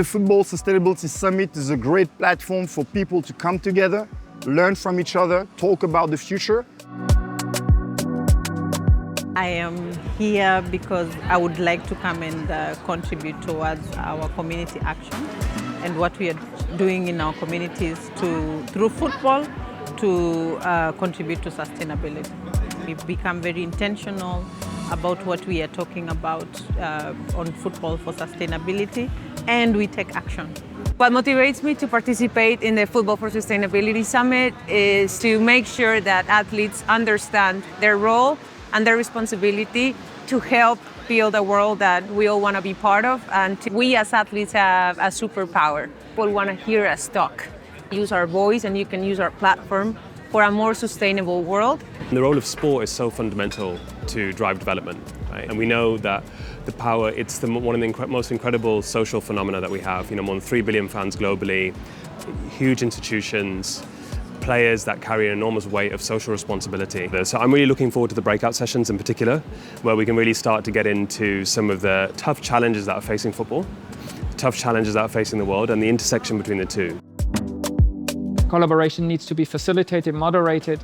The Football Sustainability Summit is a great platform for people to come together, learn from each other, talk about the future. I am here because I would like to come and contribute towards our community action and what we are doing in our communities through football to contribute to sustainability. We've become very intentional about what we are talking about on football for sustainability, and we take action. What motivates me to participate in the Football for Sustainability Summit is to make sure that athletes understand their role and their responsibility to help build a world that we all want to be part of. And we as athletes have a superpower. People want to hear us talk. Use our voice, and you can use our platform for a more sustainable world. The role of sport is so fundamental to drive development, right? And we know that the power, it's one of the most incredible social phenomena that we have. You know, more than 3 billion fans globally, huge institutions, players that carry an enormous weight of social responsibility. So I'm really looking forward to the breakout sessions in particular, where we can really start to get into some of the tough challenges that are facing football, tough challenges that are facing the world, and the intersection between the two. Collaboration needs to be facilitated, moderated,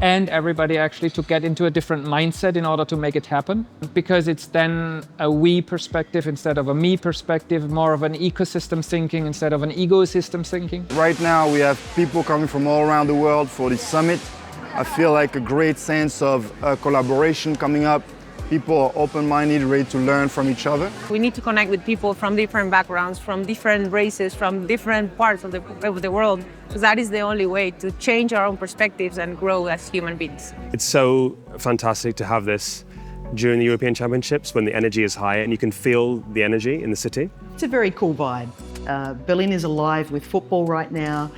and everybody actually to get into a different mindset in order to make it happen. Because it's then a we perspective instead of a me perspective, more of an ecosystem thinking instead of an ecosystem thinking. Right now we have people coming from all around the world for this summit. I feel like a great sense of collaboration coming up. People are open-minded, ready to learn from each other. We need to connect with people from different backgrounds, from different races, from different parts of the world, because that is the only way to change our own perspectives and grow as human beings. It's so fantastic to have this during the European Championships when the energy is high and you can feel the energy in the city. It's a very cool vibe. Berlin is alive with football right now.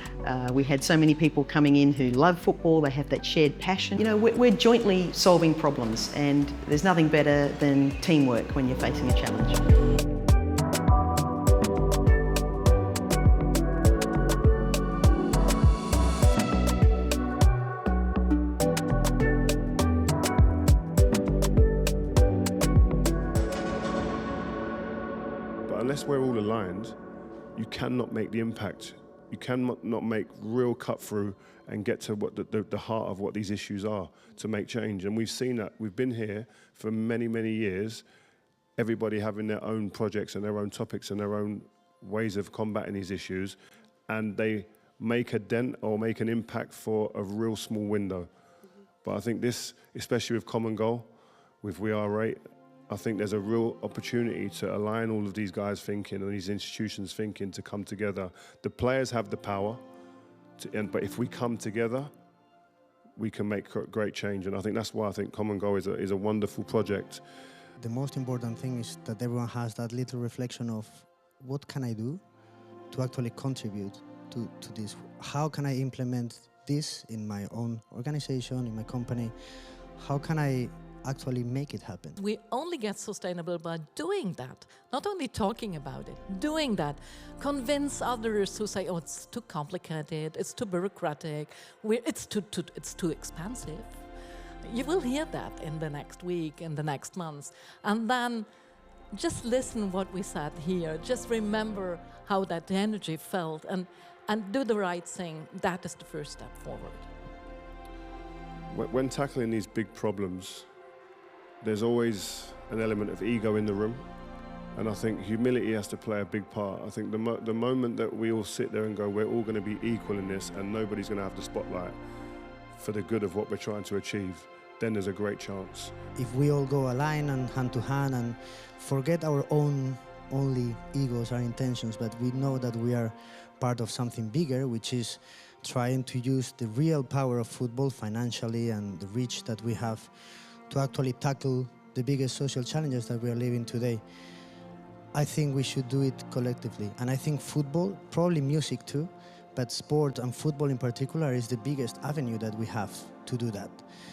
We had so many people coming in who love football, they have that shared passion. You know, we're jointly solving problems, and there's nothing better than teamwork when you're facing a challenge. But unless we're all aligned, you cannot make the impact. You cannot make real cut through and get to what the heart of what these issues are to make change. And we've seen that. We've been here for many, many years, everybody having their own projects and their own topics and their own ways of combating these issues, and they make a dent or make an impact for a real small window. But I think this, especially with Common Goal, with We Are Rate, I think there's a real opportunity to align all of these guys thinking and these institutions thinking to come together. The players have the power, but if we come together, we can make great change. And I think that's why I think Common Goal is a wonderful project. The most important thing is that everyone has that little reflection of what can I do to actually contribute to this? How can I implement this in my own organization, in my company? How can I actually make it happen? We only get sustainable by doing that, not only talking about it, doing that. Convince others who say, oh, it's too complicated, it's too bureaucratic, it's too expensive. You will hear that in the next week, in the next months. And then just listen what we said here. Just remember how that energy felt and do the right thing. That is the first step forward. When tackling these big problems, there's always an element of ego in the room, and I think humility has to play a big part. I think the moment that we all sit there and go, we're all going to be equal in this and nobody's going to have the spotlight for the good of what we're trying to achieve, then there's a great chance. If we all go aligned and hand to hand and forget our own only egos, our intentions, but we know that we are part of something bigger, which is trying to use the real power of football financially and the reach that we have to actually tackle the biggest social challenges that we are living today. I think we should do it collectively. And I think football, probably music too, but sport and football in particular is the biggest avenue that we have to do that.